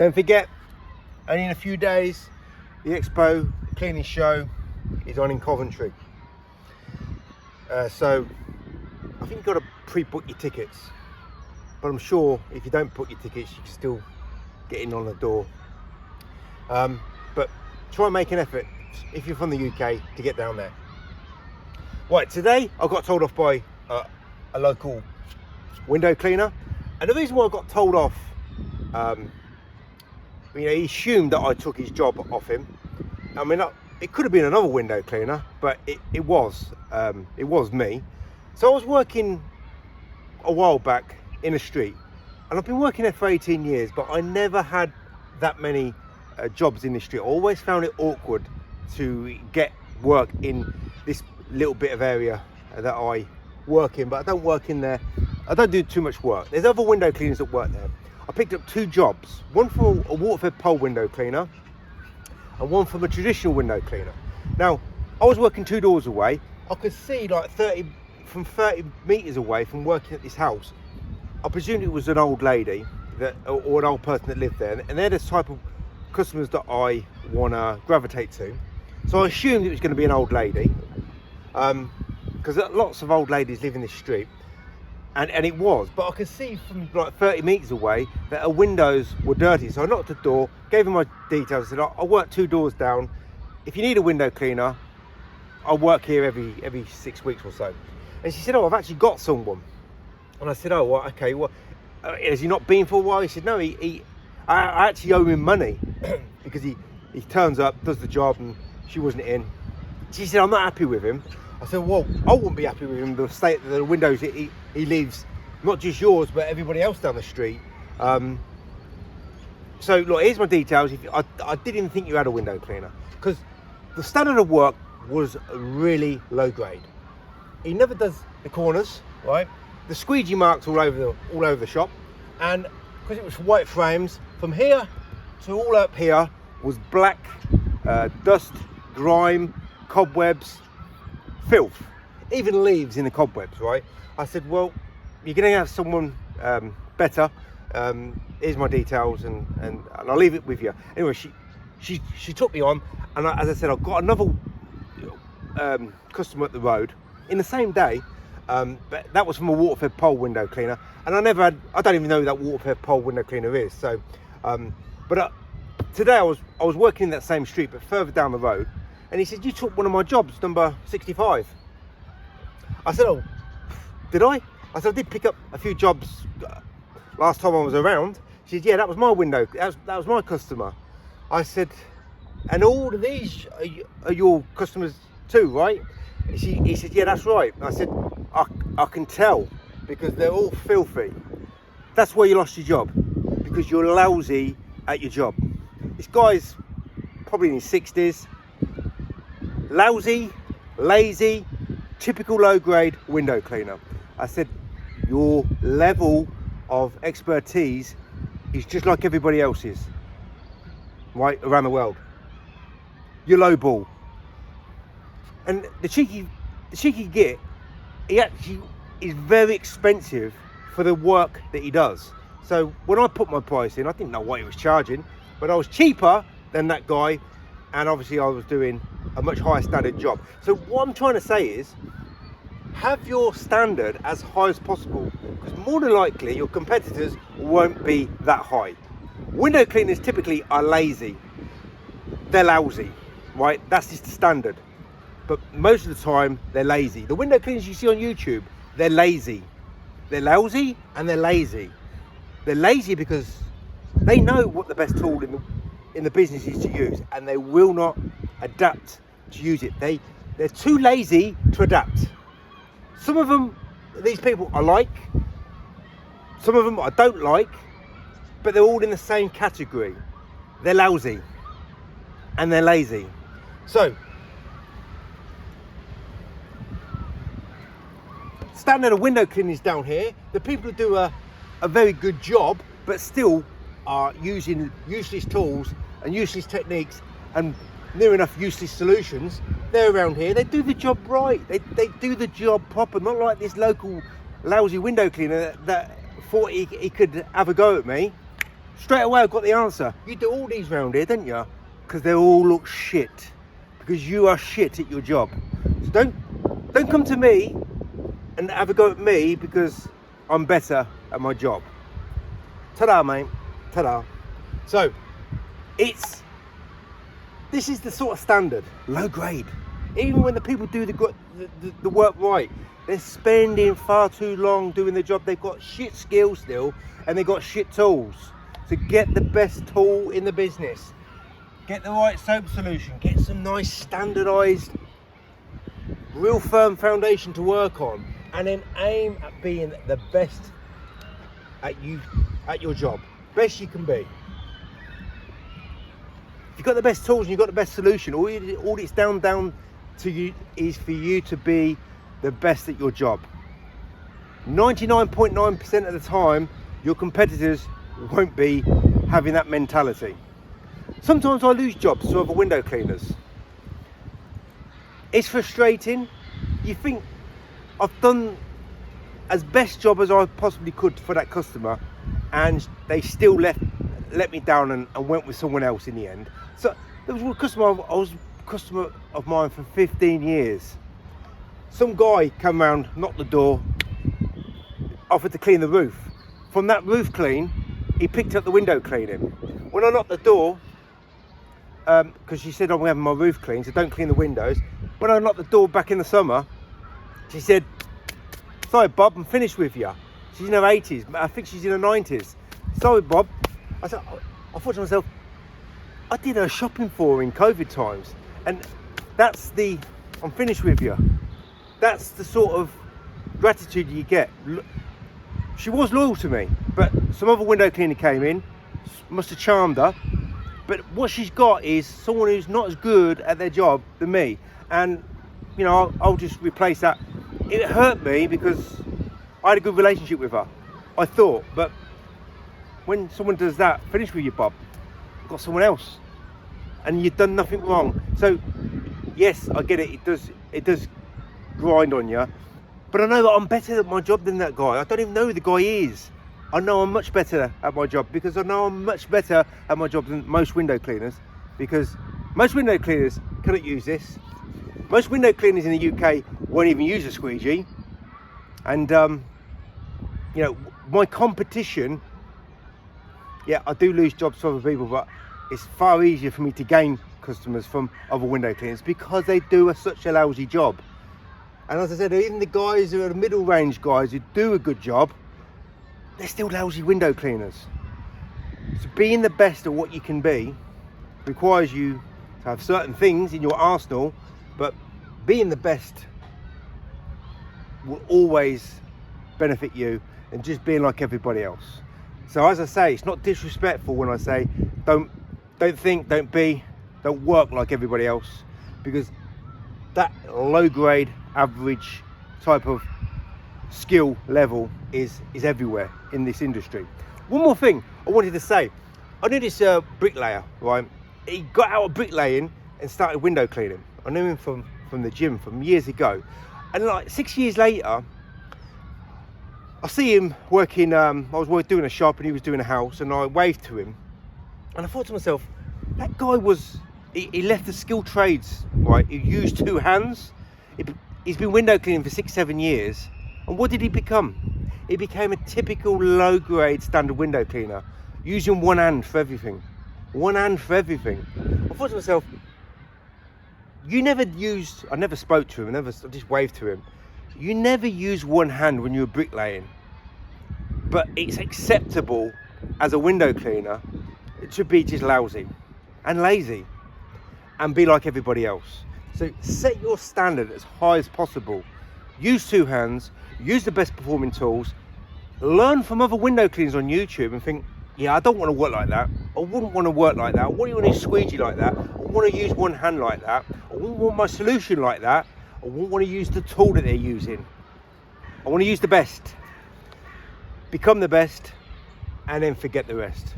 Don't forget, only in a few days, the Expo cleaning show is on in Coventry. So I think you've got to pre-book your tickets, but I'm sure if you don't book your tickets, you can still get in on the door. But try and make an effort if you're from the UK to get down there. Right, today I got told off by a local window cleaner, and the reason why I got told off, he assumed that I took his job off him. I mean, it could have been another window cleaner, but it was me. So I was working a while back in a street, and I've been working there for 18 years, but I never had that many jobs in the street. I always found it awkward to get work in this little bit of area that I work in, but I don't work in there. I don't do too much work. There's other window cleaners that work there. I picked up 2 jobs, one from a water-fed pole window cleaner and one from a traditional window cleaner. Now, I was working 2 doors away. I could see like 30 meters away from working at this house. I presumed it was an old lady or an old person that lived there, and they're the type of customers that I want to gravitate to. So I assumed it was going to be an old lady, because lots of old ladies live in this street, and it was, but I could see from like 30 meters away that her windows were dirty. So I knocked the door, gave her my details, said I work 2 doors down. If you need a window cleaner, I work here every 6 weeks or so. And she said, oh, I've actually got someone. And I said, oh, well, okay, well, has he not been for a while? He said, no, I actually owe him money because he turns up, does the job, and she wasn't in. She said, I'm not happy with him. I said, well, I wouldn't be happy with him, the state of the windows he leaves, not just yours, but everybody else down the street. So, look, here's my details. I didn't even think you had a window cleaner, because the standard of work was really low grade. He never does the corners, right? The squeegee marks all over the shop, and because it was white frames, from here to all up here was black dust, grime, cobwebs, filth, even leaves in the cobwebs, right? I said, well, you're going to have someone better. Here's my details, and I'll leave it with you. Anyway, she took me on, and as I said, I've got another customer at the road in the same day, but that was from a water-fed pole window cleaner, and I don't even know who that water-fed pole window cleaner is. So, today I was working in that same street, but further down the road. And he said, you took one of my jobs, number 65. I said, oh, did I? I said, I did pick up a few jobs last time I was around. She said, yeah, that was my window. That was my customer. I said, and all of these are your customers too, right? He said, yeah, that's right. I said, I can tell, because they're all filthy. That's why you lost your job, because you're lousy at your job. This guy's probably in his 60s. Lousy, lazy, typical low-grade window cleaner. I said, your level of expertise is just like everybody else's, right, around the world. You're lowball. And the cheeky git, he actually is very expensive for the work that he does. So when I put my price in, I didn't know what he was charging, but I was cheaper than that guy, and obviously I was doing a much higher standard job. So what I'm trying to say is, have your standard as high as possible, because more than likely your competitors won't be that high. Window cleaners typically are lazy. They're lousy, right? That's just the standard. But most of the time they're lazy. The window cleaners you see on YouTube, they're lazy. They're lousy and they're lazy. They're lazy because they know what the best tool in the business is to use, and they will not adapt to use it. They're too lazy to adapt. Some of them, these people I like, some of them I don't like, but they're all in the same category. They're lousy and they're lazy. So, standard of window cleaning is down here. The people who do a very good job, but still are using useless tools and useless techniques and near enough useless solutions, they're around here. They do the job right. They do the job proper, not like this local lousy window cleaner that thought he could have a go at me. Straight away, I've got the answer. You do all these round here, don't you? Because they all look shit. Because you are shit at your job. So don't come to me and have a go at me because I'm better at my job. Ta-da, mate. Ta-da. So, this is the sort of standard, low grade. Even when the people do the work right, they're spending far too long doing the job. They've got shit skills still, and they've got shit tools. So get the best tool in the business. Get the right soap solution. Get some nice standardized, real firm foundation to work on, and then aim at being the best at your job. Best you can be. If you've got the best tools and you've got the best solution, all it's down to you is for you to be the best at your job. 99.9% of the time, your competitors won't be having that mentality. Sometimes I lose jobs to other window cleaners. It's frustrating. You think I've done as best job as I possibly could for that customer, and they still let me down and went with someone else in the end. So there was a customer of mine for 15 years. Some guy came round, knocked the door, offered to clean the roof. From that roof clean, he picked up the window cleaning. When I knocked the door, because she said I'm having my roof cleaned, so don't clean the windows. When I knocked the door back in the summer, she said, "Sorry, Bob, I'm finished with you." She's in her 80s, I think she's in her 90s. "Sorry, Bob." I thought to myself, I did her shopping for her in COVID times, and that's I'm finished with you. That's the sort of gratitude you get. She was loyal to me, but some other window cleaner came in, must have charmed her. But what she's got is someone who's not as good at their job than me, and you know, I'll just replace that. It hurt me because I had a good relationship with her, I thought, but when someone does that, finish with you, Bob, I've got someone else, and you've done nothing wrong. So yes, I get it, it does grind on you, but I know that I'm better at my job than that guy. I don't even know who the guy is. I know I'm much better at my job because I know I'm much better at my job than most window cleaners, because most window cleaners cannot use this. Most window cleaners in the UK won't even use a squeegee, and you know, my competition, yeah, I do lose jobs to other people, but it's far easier for me to gain customers from other window cleaners because they do such a lousy job. And as I said, even the guys who are the middle range guys who do a good job, they're still lousy window cleaners. So being the best at what you can be requires you to have certain things in your arsenal, but being the best will always benefit you than just being like everybody else. So as I say, it's not disrespectful when I say don't think, don't work like everybody else, because that low grade, average type of skill level is everywhere in this industry. One more thing I wanted to say. I knew this bricklayer, right? He got out of bricklaying and started window cleaning. I knew him from the gym from years ago, and like 6 years later, I see him working. I was doing a shop and he was doing a house, and I waved to him, and I thought to myself, that guy he left the skilled trades, right? He used two hands. He's been window cleaning for 6-7 years, and what did he become? He became a typical low grade standard window cleaner, using one hand for everything. One hand for everything. I thought to myself, I never spoke to him, I just waved to him. You never use one hand when you're bricklaying, but it's acceptable as a window cleaner to be just lousy and lazy and be like everybody else. So set your standard as high as possible. Use two hands, use the best performing tools, learn from other window cleaners on YouTube and think, yeah, I don't want to work like that. I wouldn't want to work like that. I wouldn't want to squeegee like that. I want to use one hand like that. I wouldn't want my solution like that. I wouldn't want to use the tool that they're using. I want to use the best. Become the best, and then forget the rest.